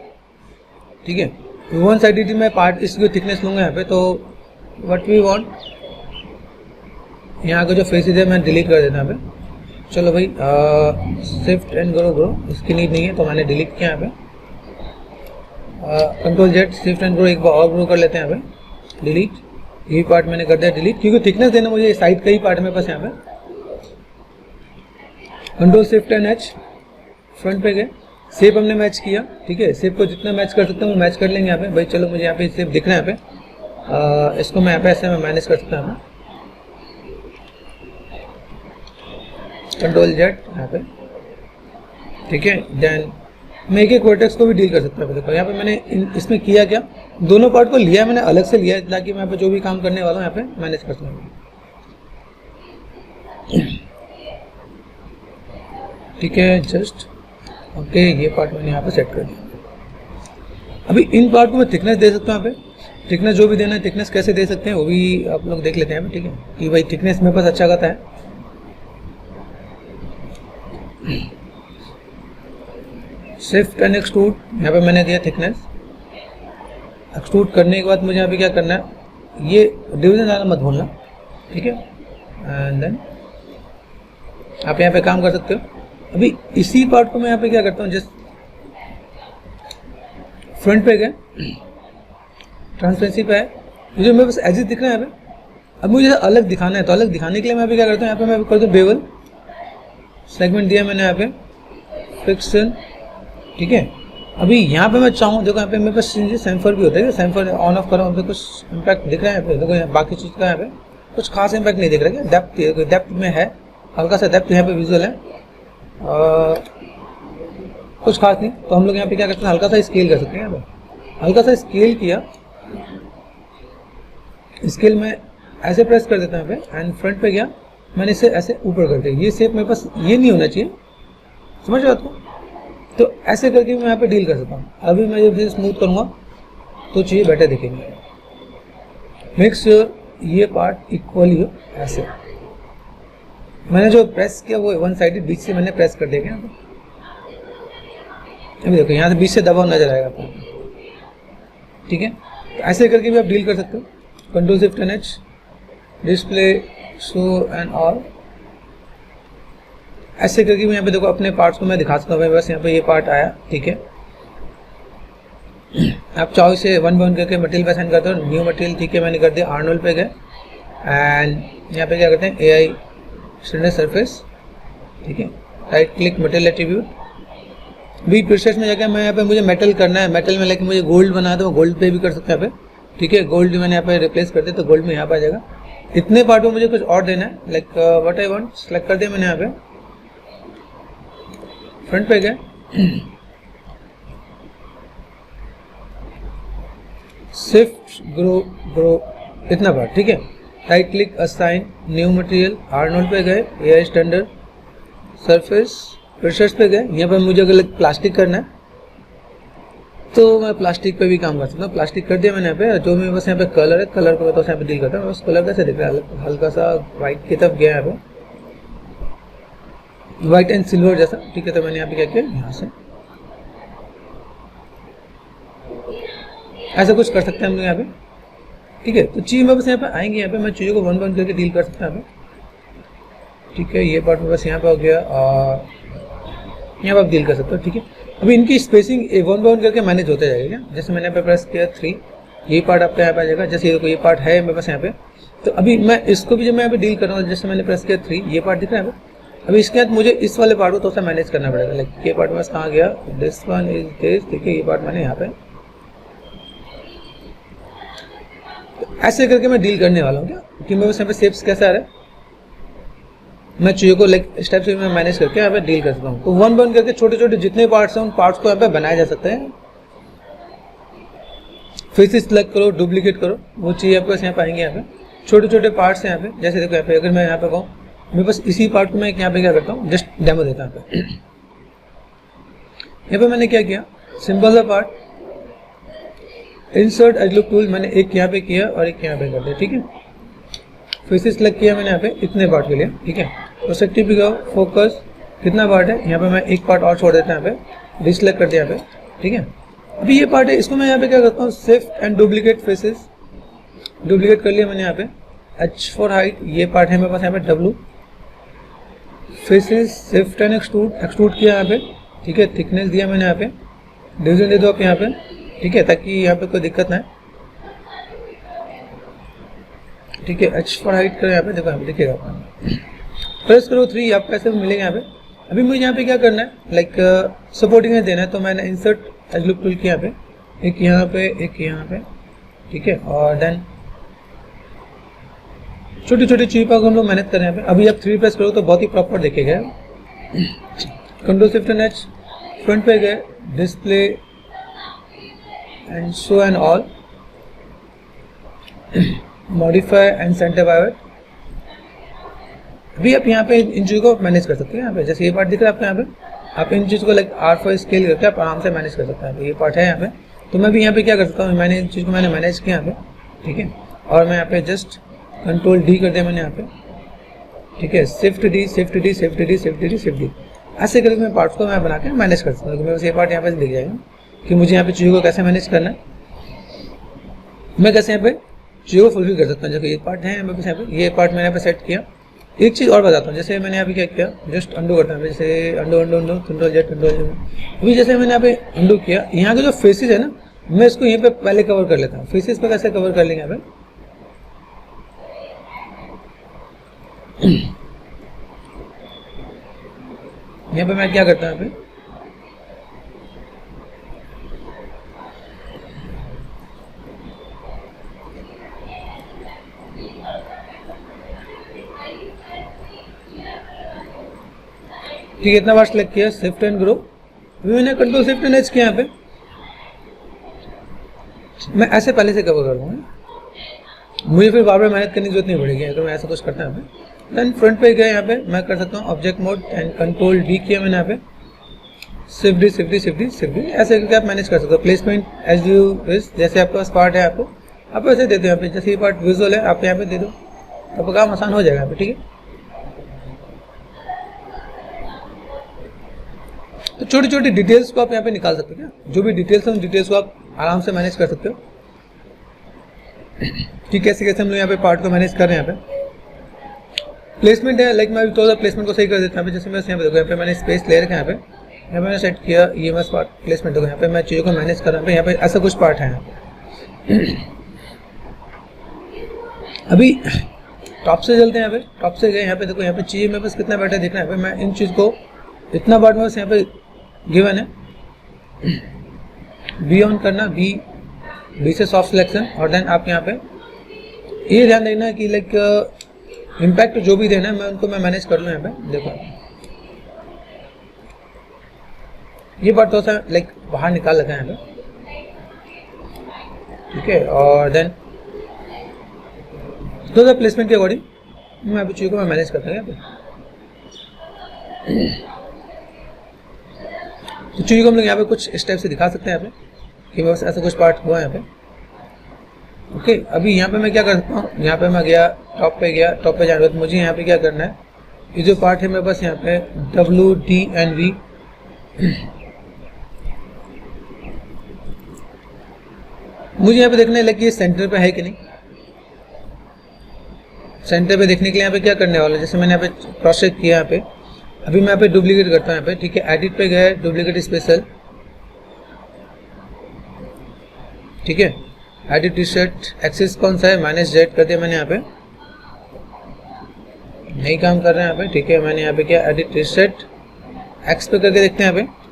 ठीक है। वन साइडेड मैं पार्ट इसकी थिकनेस लूँगा यहाँ पे, तो व्हाट वी वांट, यहाँ का जो फेसेस है मैं डिलीट कर देता हूँ यहाँ पे। चलो भाई शिफ्ट एंड ग्रो, इसकी नीड नहीं है तो मैंने डिलीट किया यहाँ पे। Control Z shift and grow एक बार और ग्रो कर लेते हैं यहाँ पे, डिलीट। ये पार्ट मैंने कर दिया डिलीट, क्योंकि थिकनेस देना मुझे साइड का ही पार्ट मेरे पास यहाँ पे। Control shift and H, front पे गए, शेप हमने मैच किया, ठीक है। शेप को जितना मैच कर सकते हैं वो मैच कर लेंगे यहाँ पे। भाई चलो मुझे यहाँ पे शेप दिख रहा है यहाँ पे, इसको मैं यहाँ पे ऐसे मैं मैनेज कर सकता हूँ, कंट्रोल जेड यहाँ पे, ठीक है। देन मैं एक एक वर्टेक्स को भी डील कर सकता हूँ। देखो यहाँ पे मैंने इसमें किया क्या, दोनों पार्ट को लिया मैंने अलग से लिया, ताकि मैं यहाँ पे जो भी काम करने वाला हूँ यहाँ पे मैनेज कर सकूँ, ठीक है। जस्ट ओके, ये पार्ट मैंने यहाँ पे सेट कर दिया। अभी इन पार्ट को मैं थिकनेस दे सकता हूँ यहाँ पे, थिकनेस जो भी देना है, थिकनेस कैसे दे सकते हैं वो भी आप लोग देख लेते हैं, ठीक है, कि भाई थिकनेस मेरे पास अच्छा खाता है। शिफ्ट एंड एक्सट्रूड, यहाँ पे मैंने दिया थिकनेस। एक्सट्रूड करने के बाद मुझे यहाँ पे क्या करना है, ये डिवीजन आना मत भूलना, ठीक है। एंड देन आप यहाँ पे काम कर सकते हो। अभी इसी पार्ट को मैं यहाँ पे क्या करता हूँ, जस्ट फ्रंट पे गए, ट्रांसपेरेंसी पे है, मुझे मेरे पास एजेस दिख रहे हैं यहाँ पे। अब मुझे अलग दिखाना है, तो अलग दिखाने के लिए मैं यहाँ पे क्या करता हूँ, यहाँ पे मैं कर दूँ बेवल, सेगमेंट दिया मैंने यहाँ पे, फिक्सन, ठीक है। अभी यहाँ पे मैं चाहूँ, देखो यहाँ पे मेरे पास सेंफर भी होता है, सेंफर ऑन ऑफ करो, कुछ इम्पैक्ट दिख रहा है यहाँ पे। देखो यहाँ बाकी चीज़ का यहाँ पे कुछ खास इम्पैक्ट नहीं दिख रहा है, डेप्थ में है, हल्का सा डेप्थ यहाँ पे विजुअल है, कुछ खास नहीं। तो हम लोग यहाँ पे क्या करते हैं, हल्का सा स्केल कर सकते हैं। यहाँ पे हल्का सा स्केल किया, स्केल में ऐसे प्रेस कर देता हूँ यहाँ पे, एंड फ्रंट पे गया, मैंने इसे ऐसे ऊपर कर दिया। ये शेप मेरे पास ये नहीं होना चाहिए, समझ रहे हो आपको, तो ऐसे करके मैं यहाँ पे डील कर सकता हूँ। अभी मैं जब इसे स्मूथ करूँगा तो चीज़ें बेटर दिखेंगे। मेक श्योर ये पार्ट इक्वली हो, ऐसे मैंने जो प्रेस किया वो वन साइडेड, बीच से मैंने प्रेस कर दिया। यहाँ पे अभी देखो यहाँ से बीच से दबाव नजर आएगा आपको, ठीक है। तो ऐसे करके भी आप डील कर सकते हो। Control shift and H, display, show and all, ऐसे करके मैं यहाँ पे देखो अपने पार्ट्स को मैं दिखा सकता हूँ। बस यहाँ पे ये पार्ट आया, ठीक है। आप चाहो इसे वन बाय वन करके मटेरियल पे असाइन करते हो, न्यू मटेरियल, ठीक है, मैंने कर दिया। आर्नोल्ड पे गए एंड यहाँ पे क्या करते हैं, AI स्टैंडर्ड सरफेस, ठीक है, राइट क्लिक मटेरियल एट्रीब्यूट। भी प्रोसेस में जाकर मैं यहाँ पे मुझे मेटल करना है, मेटल में लेके मुझे गोल्ड बना दो, गोल्ड पे भी कर सकते हैं यहाँ पे, ठीक है। गोल्ड मैंने यहाँ पे रिप्लेस कर दिया तो गोल्ड में यहाँ पे आ जाएगा। इतने पार्ट में मुझे कुछ और देना है, like what I want select कर दिया मैंने यहाँ पे, फ्रंट पे गए, शिफ्ट ग्रो इतना पार्ट, ठीक है। Right click assign new material, Arnold पे गए, AI स्टैंडर्ड सरफेस, प्रेशर्स पे गए। यहाँ पे मुझे अगर प्लास्टिक करना है तो मैं प्लास्टिक पे भी काम कर सकता हूँ। प्लास्टिक कर दिया मैंने यहाँ पे। जो मैं बस यहाँ पे कलर है, कलर को मैं तो यहाँ पे डील करता हूँ। बस कलर कैसे दिख रहा है, हल्का सा व्हाइट की तरफ गया यहाँ पे, व्हाइट एंड सिल्वर जैसा, ठीक है। तो मैंने यहाँ पे क्या किया, यहाँ से ऐसा कुछ कर सकते हैं हम लोग यहाँ पे, ठीक है। तो चीज में बस यहाँ पे आएंगे, यहाँ पे मैं चीज़ों को वन वन करके डील कर सकता हूँ यहाँ पे, ठीक है। ये पार्ट में बस यहाँ पे हो गया और यहाँ पे आप डील कर सकते हो, ठीक है। अभी इनकी स्पेसिंग वन बाय वन करके मैनेज होते जाएगा। जैसे मैंने यहाँ पे प्रेस किया 3, ये पार्ट आपका यहाँ पे आ जाएगा। जैसे ये पार्ट है मेरे पास यहाँ पे, तो अभी मैं इसको भी जब मैं यहाँ पे डील कर रहा हूँ, जैसे मैंने प्रेस किया 3, ये पार्ट दिख रहा है। अभी इसके बाद मुझे इस वाले पार्ट को थोड़ा सा मैनेज करना पड़ेगा। लाइक ये पार्ट बस कहाँ गया, दिस वन इज दिस, ठीक है। ये पार्ट मैंने यहाँ पे ऐसे करके मैं डील करने वाला हूँ क्या, कि मैं बस यहाँ पे शेप्स कैसा आ रहा है, मैं चीज़ों को लाइक स्टेप से मैं मैनेज करके यहाँ पे डील कर सकता हूँ। तो वन वन करके छोटे छोटे जितने पार्ट्स हैं उन पार्ट्स को यहाँ पे बनाया जा सकता है। फेसेस सिलेक्ट करो, डुप्लीकेट करो, वो चीज़ आपको यहाँ पे आएंगे। यहाँ पे छोटे छोटे पार्ट्स हैं यहाँ पे। जैसे देखो यहाँ पे अगर मैं यहाँ पे कहूँ, मैं बस इसी पार्ट को मैं यहाँ पे क्या करता हूँ, जस्ट डेमो देता हूँ। यहाँ पे मैंने क्या किया, सिंपल सा part, insert as look tool मैंने एक यहाँ पे किया और एक यहाँ पे कर दिया, ठीक है। फेसेस सिलेक्ट किया मैंने यहाँ पे इतने पार्ट के लिए, ठीक है। प्रोस्पेक्टिव भी गया, फोकस कितना पार्ट है, यहाँ पे मैं एक पार्ट और छोड़ देता हूँ, यहाँ पे डिसलेक्ट कर दिया यहाँ पे, ठीक है। अभी ये पार्ट है, इसको मैं यहाँ पे क्या करता हूँ, shift and duplicate faces, duplicate कर लिया मैंने यहाँ पे। H फॉर हाइट, ये पार्ट है मेरे पास यहाँ पे W, faces shift and extrude किया यहाँ पे, ठीक है। थिकनेस दिया मैंने यहाँ पे, डिवीजन दे दो आप यहाँ पे, ठीक है, ताकि यहाँ पे कोई दिक्कत ना है, ठीक है। H फॉर हाइट करो यहाँ पे, देखो यहाँ पे दिखेगा आपको, प्रेस करो 3, आपको ऐसे मिलेगा यहाँ पे। अभी मुझे यहाँ पे क्या करना है, लाइक सपोर्टिंग में देना है, तो मैंने इंसर्ट एज लुक टूल किया यहाँ पे, एक यहाँ पे, एक यहाँ पे, ठीक है। और देन छोटी छोटी चीज़ पर हम लोग मेहनत कर रहे हैं यहाँ पे। अभी आप 3 प्रेस करो तो बहुत ही प्रॉपर दिखेगा। Control shift and H, front पे गए, display and show and all, modify and centre by. अभी आप यहाँ पे इन चीज़ों को मैनेज कर सकते हैं। यहाँ पे जैसे ये पार्ट दिख रहा है आपको, यहाँ पे आप इन चीज़ों को लाइक R4 स्केल करके आप आराम से मैनेज कर सकते हैं। ये पार्ट है यहाँ पे, तो मैं भी यहाँ पे क्या कर सकता हूँ, मैंने इन चीज़ को मैंने मैनेज किया यहाँ पे, ठीक है। और मैं यहाँ पे जस्ट कंट्रोल D कर दिया मैंने यहाँ पे, ठीक है। Shift D, shift D, shift D, shift D, shift D, ऐसे करके मैं पार्ट्स को मैं बना के मैनेज कर सकता हूँ। मेरे पास ये पार्ट यहाँ पे दिख जाएगा कि मुझे यहाँ पे चीज़ों को कैसे मैनेज करना है, मैं कैसे यहाँ पे चीज़ों को फुलफिल कर सकता हूँ। जैसे ये पार्ट है मेरे पास यहाँ पे, ये पार्ट मैंने यहाँ पे सेट किया। एक चीज़ और बताता हूँ, जैसे मैंने यहाँ पे क्या किया, जस्ट अंडू करता हूँ, जैसे undo undo undo, control Z, control Z। अभी जैसे मैंने यहाँ पे अंडू किया, यहाँ के जो फेसेस है ना, मैं इसको यहीं पे पहले कवर कर लेता हूँ। फेसेस पे कैसे कवर कर लेंगे यहाँ पे, यहाँ पे मैं क्या करता हूँ, यहाँ पे ठीक है, इतना बार सेलेक्ट किया, शिफ्ट एंड ग्रो। अभी मैंने कंट्रोल शिफ्ट एंड H किया, यहाँ पे मैं ऐसे पहले से कवर कर दूँगा, मुझे फिर बार बार मेहनत करने की जरूरत नहीं पड़ेगी अगर मैं ऐसा कुछ करता हूँ। देन फ्रंट पे गए, यहाँ पे मैं कर सकता हूँ object mode and control D किया मैंने यहाँ पे, shift D, shift D, shift D, shift D, ऐसे करके आप मैनेज कर सकते हो। प्लेसमेंट एज यू विश, जैसे आपके पास पार्ट है आप ऐसे दे दो यहाँ पे। जैसे ये पार्ट विजुअल है, आप यहाँ पे दे दो, आपका काम आसान हो जाएगा यहाँ पे, ठीक है। तो छोटी छोटी डिटेल्स को आप यहाँ पे निकाल सकते हो क्या, जो भी डिटेल्स हैं उन डिटेल्स को आप आराम से मैनेज कर सकते हो कि कैसे कैसे हम लोग यहाँ पे पार्ट को मैनेज कर रहे हैं यहाँ पे। प्लेसमेंट है, लाइक मैं अभी थोड़ा प्लेसमेंट को सही कर देता हूँ। जैसे मैं यहाँ पे देखो, यहाँ पे मैंने स्पेस ले रखा है, यहाँ पे मैंने सेट किया ये बस पार्ट प्लेसमेंट देखो, यहाँ पे मैं चीज़ों को मैनेज कर रहा हूँ। यहाँ पे ऐसा कुछ पार्ट है यहाँ पे। अभी टॉप से चलते हैं, यहाँ पे टॉप से गए, यहाँ पे देखो, यहाँ पे चीज़ें मेरे पास कितना बैठा दिख रहा है। यहाँ पे मैं इन चीज़ को इतना पार्ट में बस यहाँ पे गिवन है, बी ऑन करना, बी से सॉफ्ट सिलेक्शन, और देन आप यहाँ पे ये ध्यान देना कि लाइक इम्पैक्ट जो भी देना है मैं उनको मैनेज कर लूँ। यहाँ पे देखो ये पार्ट थोड़ा सा लाइक बाहर निकाल रखा है यहाँ पे, ठीक है। और देन थोड़ा प्लेसमेंट के अकॉर्डिंग मैं अभी चीज़ों को मैं मैनेज करता हूँ यहाँ पे। तो चीज़ों को हम लोग यहाँ पे कुछ इस टाइप से दिखा सकते हैं यहाँ पे कि बस ऐसा कुछ पार्ट हुआ यहाँ पे, ओके। अभी यहाँ पे मैं क्या कर सकता हूँ, यहाँ पे मैं गया, टॉप पे गया, टॉप पे जाने के बाद मुझे यहाँ पे क्या करना है, ये जो पार्ट है मेरे पास यहाँ पे W, D and V, मुझे यहाँ पे देखना है लाइक ये सेंटर पे है कि नहीं। सेंटर पे देखने के लिए यहाँ पे क्या करने वाला है, जैसे मैंने यहाँ पे क्रॉस चेक किया यहाँ पे, अभी मैं यहाँ पे डुप्लीकेट करता हूँ यहाँ पे, ठीक है। एडिट पे गया, डुप्लीकेट स्पेशल, ठीक है। एडिट रीसेट, एक्सेस कौन सा है, -Z कर दिया मैंने यहाँ पे, नहीं काम कर रहा है यहाँ पे, ठीक है। मैंने यहाँ पे क्या एडिट रीसेट एक्स पे करके देखते हैं यहाँ पे।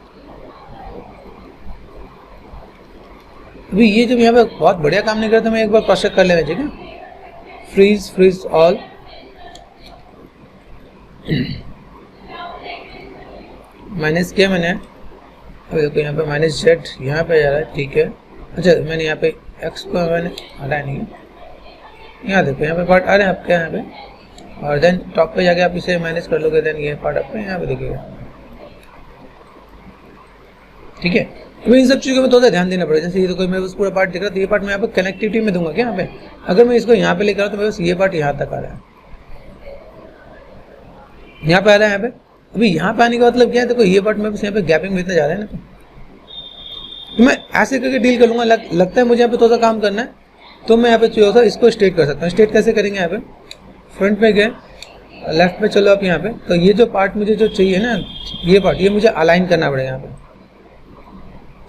अभी ये जब यहाँ पे बहुत बढ़िया काम नहीं कर रहा, तो मैं एक बार क्रॉस चेक कर लेना, ठीक है। फ्रीज ऑल, माइनस किया मैंने, अभी देखो यहाँ पे -Z यहाँ पे जा रहा है, ठीक है। अच्छा मैंने यहाँ पे एक्स को मैंने हटाया नहीं है, यहाँ देखो यहाँ पे पार्ट आ रहे हैं आपके यहाँ पे, और देन टॉप पे जाके आप इसे मैनेज कर लोगे, देन ये पार्ट आपको यहाँ पे दिखेगा, ठीक है। तो इन सब चीज़ों में थोड़ा ध्यान देना पड़ेगा। जैसे ये तो कोई मेरे पास पूरा पार्ट दिख रहा है, तो ये पार्ट मैं यहाँ पे कनेक्टिविटी में दूंगा क्या यहाँ पे, अगर मैं इसको यहाँ पे लेकर तो मेरे पास ये पार्ट यहाँ तक आ रहा है, यहाँ पे आ रहा है यहाँ पे। अभी यहाँ पे आने का मतलब क्या है, देखो ये पार्ट मेरे पास यहाँ पे गैपिंग में इतना जा रहा है ना, तो मैं ऐसे करके डील कर लूँगा। लगता है मुझे यहाँ पे थोड़ा सा काम करना है, तो मैं यहाँ पे थोड़ा सा इसको स्ट्रेट कर सकता हूँ। स्ट्रेट कैसे करेंगे, यहाँ पे फ्रंट में गए, लेफ्ट में चलो आप यहाँ पे, तो ये जो पार्ट मुझे जो चाहिए ना, ये पार्ट ये मुझे अलाइन करना पड़ेगा यहाँ पे।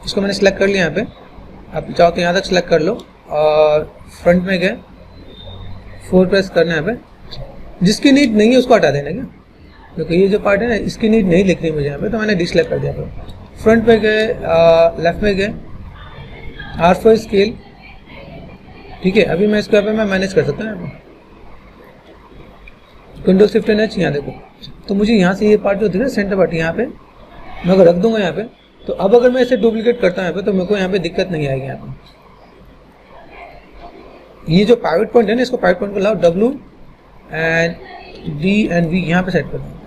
इसको मैंने सेलेक्ट कर लिया यहाँ पे, आप चाहो तो यहाँ तक सेलेक्ट कर लो, और फ्रंट में गए, 4 प्रेस करना है यहाँ पे। जिसकी नीड नहीं है उसको हटा देना क्या, क्योंकि ये जो पार्ट है ना इसकी नीड नहीं लिख रही मुझे यहाँ पे, तो मैंने डिसलेक्ट कर दिया यहाँ पे। फ्रंट पे गए, लेफ्ट में गए, R4 स्केल, ठीक है। अभी मैं इसको यहाँ पे मैं मैनेज कर सकता हूँ यहाँ पे, Ctrl Shift H, यहाँ देखो, तो मुझे यहाँ से ये पार्ट जो दिख रहा है सेंटर पार्ट, यहाँ पे मैं अगर रख दूंगा यहाँ पे, तो अब अगर मैं इसे डुप्लीकेट करता हूँ यहाँ पे, तो मेरे को यहाँ पे दिक्कत नहीं आएगी। यहाँ पे ये जो पाइवट पॉइंट है ना, इसको पाइवट पॉइंट को लाओ, W and D and V यहाँ पे सेट कर दूँगा।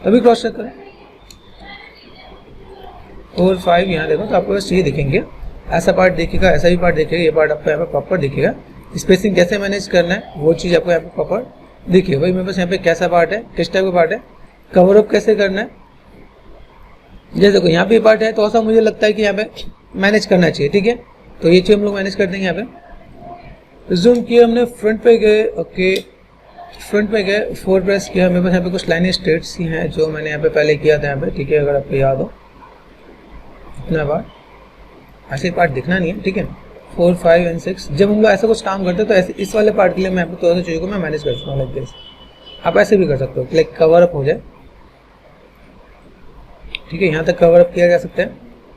अभी क्रॉस चेक करें, 4, 5 यहाँ देखो, तो आपको बस ये दिखेंगे, ऐसा पार्ट दिखेगा, ऐसा भी पार्ट दिखेगा, ये पार्ट आपको यहाँ पे प्रॉपर दिखेगा। स्पेसिंग कैसे मैनेज करना है वो चीज़ आपको यहाँ पे प्रॉपर दिखेगा। भाई मेरे पास यहाँ पे कैसा पार्ट है, किस टाइप का पार्ट है, कवर अप कैसे करना है। जैसे देखो यहाँ पे पार्ट है, तो ऐसा मुझे लगता है कि यहाँ पे मैनेज करना चाहिए, ठीक है। तो ये चीज़ हम लोग मैनेज कर देंगे। यहाँ पे जूम किया हमने, फ्रंट पे गए, ओके, फ्रंट पे गए, 4 प्रेस किया। मेरे पास यहाँ पे कुछ लाइनें स्ट्रेट्स ही हैं जो मैंने यहाँ पे पहले किया था यहाँ पे, ठीक है, अगर आपको याद हो। इतना पार्ट ऐसे पार्ट दिखना नहीं है, ठीक है। 4, 5 and 6 जब हम लोग ऐसा कुछ काम करते हैं, तो ऐसे इस वाले पार्ट के लिए मैं यहाँ पे थोड़ा सा चीज़ों को मैं मैनेज कर सकता हूँ लाइक दिस। आप ऐसे भी कर सकते हो, लाइक कवर अप हो जाए, ठीक है। यहाँ तक कवर अप किया जा सकता है।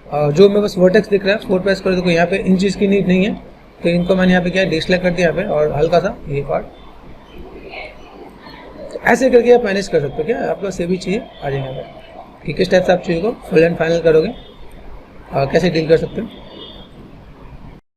और जो मेरे पास वर्टेक्स दिख रहा है, 4 प्रेस कर दो, यहाँ पे इन चीज़ की नीड नहीं है, तो इनको मैंने यहाँ पे क्या डिसलेक्ट कर दिया यहाँ पे, और हल्का सा ये पार्ट ऐसे करके आप मैनेज कर सकते हो। क्या आपको से भी चीज़ें आ जाएंगे, ठीक है। इस टाइप से आप चीज़ों को फुल एंड फाइनल करोगे, कैसे डील कर सकते हो।